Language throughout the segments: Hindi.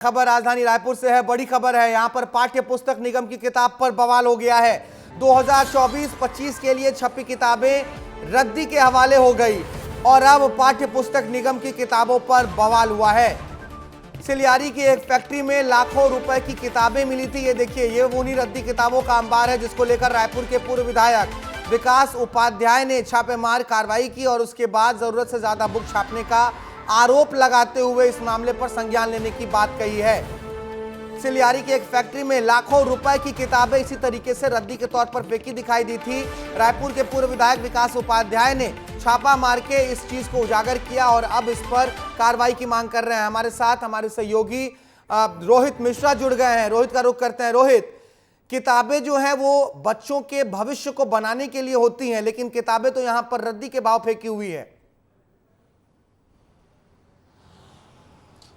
खबर राजधानी रायपुर से है। बड़ी खबर है, यहां पर पाठ्य पुस्तक निगम की किताब पर बवाल हो गया है। 2024-25 के लिए छपी किताबें रद्दी के हवाले हो गई और अब पाठ्य पुस्तक निगम की किताबों पर बवाल हुआ है। सिलियारी की एक फैक्ट्री में लाखों रुपए की किताबें मिली थी। ये देखिए, ये उन्हीं रद्दी किताबों का अंबार है जिसको लेकर रायपुर के पूर्व विधायक विकास उपाध्याय ने छापेमार कार्रवाई की और उसके बाद जरूरत से ज्यादा बुक छापने का आरोप लगाते हुए इस मामले पर संज्ञान लेने की बात कही है। सिलियारी की एक फैक्ट्री में लाखों रुपए की किताबें इसी तरीके से रद्दी के तौर पर फेंकी दिखाई दी थी। रायपुर के पूर्व विधायक विकास उपाध्याय ने छापा मार के इस चीज को उजागर किया और अब इस पर कार्रवाई की मांग कर रहे हैं। हमारे साथ हमारे सहयोगी रोहित मिश्रा जुड़ गए हैं। रोहित का रुख करते हैं। रोहित, किताबें जो है वो बच्चों के भविष्य को बनाने के लिए होती हैं, लेकिन किताबें तो यहां पर रद्दी के भाव फेंकी हुई है।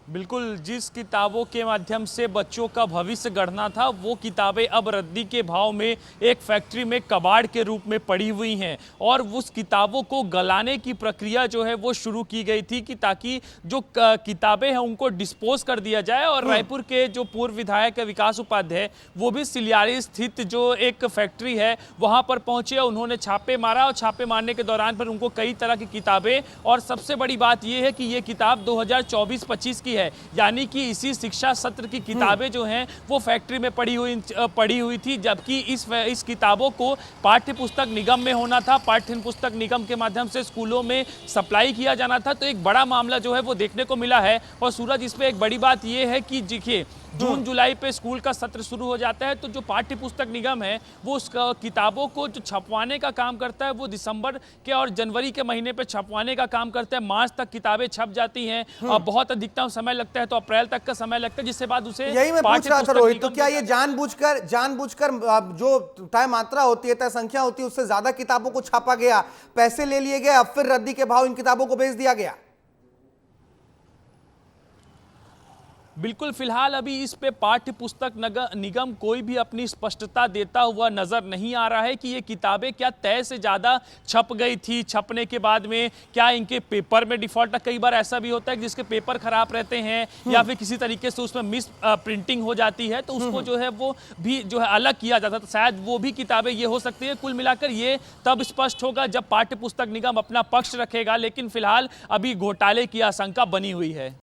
बिल्कुल, जिस किताबों के माध्यम से बच्चों का भविष्य गढ़ना था वो किताबें अब रद्दी के भाव में एक फैक्ट्री में कबाड़ के रूप में पड़ी हुई हैं और उस किताबों को गलाने की प्रक्रिया जो है वो शुरू की गई थी कि ताकि जो किताबें हैं उनको डिस्पोज कर दिया जाए। और रायपुर के जो पूर्व विधायक है विकास उपाध्याय, वो भी सिलियारी स्थित जो एक फैक्ट्री है वहाँ पर पहुँचे। उन्होंने छापे मारा और छापे मारने के दौरान पर उनको कई तरह की किताबें, और सबसे बड़ी बात यह है कि ये किताब 2024-25 की है, यानी कि इसी शिक्षा सत्र की किताबें जो हैं वो फैक्ट्री में पड़ी हुई थी, जबकि इस किताबों को पाठ्य पुस्तक निगम में होना था। पाठ्य पुस्तक निगम के माध्यम से स्कूलों में सप्लाई किया जाना था। तो एक बड़ा मामला जो है वो देखने को मिला है। और सूरज, इस पे एक बड़ी बात यह है कि देखिए, जून जुलाई पे स्कूल का सत्र शुरू हो जाता है, तो जो पाठ्य पुस्तक निगम है वो उस किताबों को जो छपवाने का काम करता है वो दिसंबर के और जनवरी के महीने पे छपवाने का काम करता है। मार्च तक किताबें छप जाती हैं और बहुत अधिकतम समय लगता है तो अप्रैल तक का समय लगता है, जिससे बाद उसे यही मैं पूछ रहा था रोहित, तो क्या ये जानबूझकर जो तय मात्रा होती है, तय संख्या होती है, उससे ज्यादा किताबों को छापा गया, पैसे ले लिए गए, अब फिर रद्दी के भाव इन किताबों को बेच दिया गया? बिल्कुल, फिलहाल अभी इस पे पाठ्य पुस्तक निगम कोई भी अपनी स्पष्टता देता हुआ नजर नहीं आ रहा है कि ये किताबें क्या तय से ज़्यादा छप गई थी। छपने के बाद में क्या इनके पेपर में डिफॉल्ट, कई बार ऐसा भी होता है कि जिसके पेपर खराब रहते हैं या फिर किसी तरीके से उसमें मिस प्रिंटिंग हो जाती है, तो उसको जो है वो भी जो है अलग किया जाता था। शायद वो भी किताबें ये हो सकती है। कुल मिलाकर ये तब स्पष्ट होगा जब पाठ्य पुस्तक निगम अपना पक्ष रखेगा, लेकिन फिलहाल अभी घोटाले की आशंका बनी हुई है।